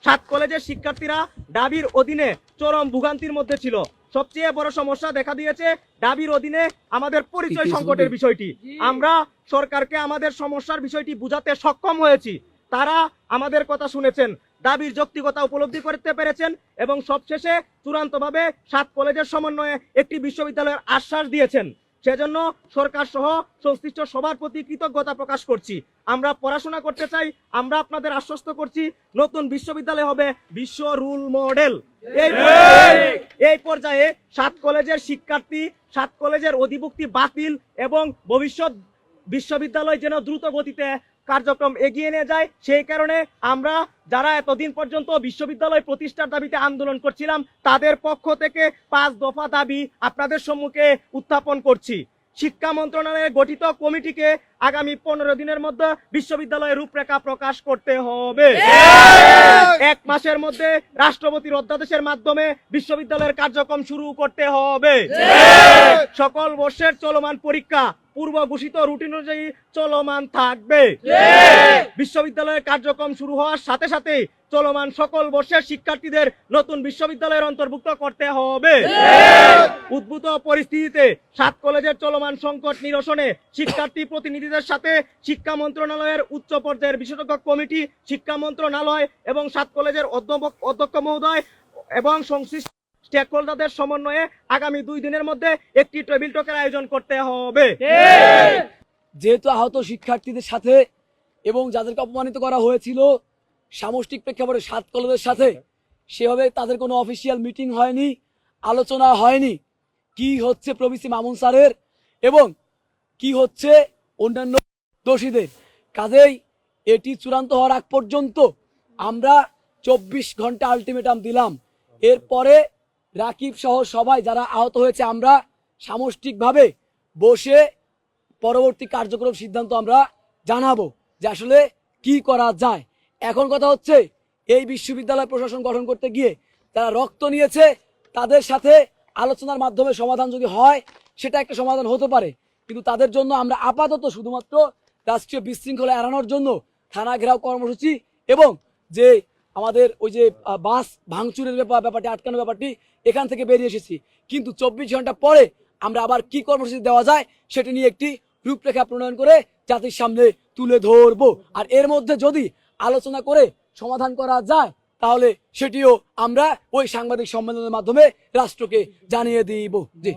সাত কলেজের শিক্ষার্থীরা ঢাবির অধীনে চরম ভোগান্তির মধ্যে ছিল। সবচেয়ে বড় সমস্যা দেখা দিয়েছে ঢাবির অধীনে আমাদের পরিচয় সংকটের বিষয়টি। আমরা সরকারকে আমাদের সমস্যার বিষয়টি বুঝাতে সক্ষম হয়েছি, তারা আমাদের কথা শুনেছেন, দাবির যৌক্তিকতা উপলব্ধি করতে পেরেছেন এবং সবশেষে চূড়ান্তভাবে সাত কলেজের সমন্বয়ে একটি বিশ্ববিদ্যালয়ের আশ্বাস দিয়েছেন। সেজন্য সরকার সহ সংশ্লিষ্ট সবার প্রতি কৃতজ্ঞতা প্রকাশ করছি। আমরা পড়াশোনা করতে চাই, আমরা আপনাদের আশ্বস্ত করছি নতুন বিশ্ববিদ্যালয় হবে বিশ্ব রুল মডেল। এই পর্যায়ে সাত কলেজের শিক্ষার্থী, সাত কলেজের অধিভুক্তি বাতিল এবং ভবিষ্যৎ বিশ্ববিদ্যালয় যেন দ্রুত গতিতে কার্যক্রম এগিয়ে নিয়ে যায়, সেই কারণে আমরা যারা এতদিন পর্যন্ত বিশ্ববিদ্যালয় প্রতিষ্ঠার দাবিতে আন্দোলন করছিলাম তাদের পক্ষ থেকে 5 দফা দাবি আপনাদের সম্মুখে উত্থাপন করছি। শিক্ষা মন্ত্রণালয়ে গঠিত কমিটিকে আগামী 15 দিনের মধ্যে বিশ্ববিদ্যালয়ের রূপরেখা প্রকাশ করতে হবে। 1 মাসের মধ্যে রাষ্ট্রপতির অধ্যাদেশের মাধ্যমে বিশ্ববিদ্যালয়ের কার্যক্রম শুরু করতে হবে। সকল বর্ষের চলমান পরীক্ষা পূর্ব ঘোষিত রুটিন অনুযায়ী চলমান থাকবে। বিশ্ববিদ্যালয়ের কার্যক্রম শুরু হওয়ার সাথে সাথে চলমান সকল বর্ষের শিক্ষার্থীদের নতুন বিশ্ববিদ্যালয়ের অন্তর্ভুক্ত করতে হবে। উদ্ভূত পরিস্থিতিতে সাত কলেজের চলমান সংকট নিরসনে শিক্ষার্থী প্রতিনিধিদের সাথে শিক্ষা মন্ত্রণালয়ের উচ্চ পর্যায়ের বিশেষজ্ঞ কমিটি, শিক্ষা মন্ত্রণালয় এবং সাত কলেজের অধ্যক্ষ মহোদয় এবং সংশ্লিষ্ট স্টেকহোল্ডারদের সমন্বয়ে আগামী 2 দিনের মধ্যে একটি টেবিল টকের আয়োজন করতে হবে। যেহেতু আহত শিক্ষার্থীদের সাথে এবং যাদেরকে অপমানিত করা হয়েছিল সামষ্টিক প্রেক্ষাপটে সাত কলেজের সাথে সেভাবে তাদের কোনো অফিসিয়াল মিটিং হয়নি, আলোচনা হয়নি কি হচ্ছে প্রভিসি মামুন স্যারের এবং কি হচ্ছে অন্যান্য দোষীদের। কাজেই এটি চূড়ান্ত হওয়ার আগ পর্যন্ত আমরা 24 ঘন্টা আলটিমেটাম দিলাম। এরপরে রাকিব সহ সবাই যারা আহত হয়েছে আমরা সামষ্টিকভাবে বসে পরবর্তী কার্যক্রম সিদ্ধান্ত আমরা জানাবো যে আসলে কি করা যায়। এখন কথা হচ্ছে এই বিশ্ববিদ্যালয় প্রশাসন গঠন করতে গিয়ে তারা রক্ত নিয়েছে, তাদের সাথে আলোচনার মাধ্যমে সমাধান যদি হয় সেটা একটা সমাধান হতে পারে, কিন্তু তাদের জন্য আমরা আপাতত শুধুমাত্র রাষ্ট্রীয় বিশৃঙ্খলা এড়ানোর জন্য থানা ঘেরাও কর্মসূচি এবং যে আমাদের ওই যে বাস ভাঙচুরের ব্যাপারটি আটকানোর ব্যাপারটি এখান থেকে বেরিয়ে এসেছি। কিন্তু 24 ঘন্টা পরে আমরা আবার কি কর্মসূচি দেওয়া যায় সেটি নিয়ে একটি রূপরেখা প্রণয়ন করে জাতির সামনে তুলে ধরবো। আর এর মধ্যে যদি আলোচনা করে সমাধান করা যায় তাহলে সেটিও আমরা ওই সাংবাদিক সম্মেলনের মাধ্যমে রাষ্ট্রকে জানিয়ে দিব। জি।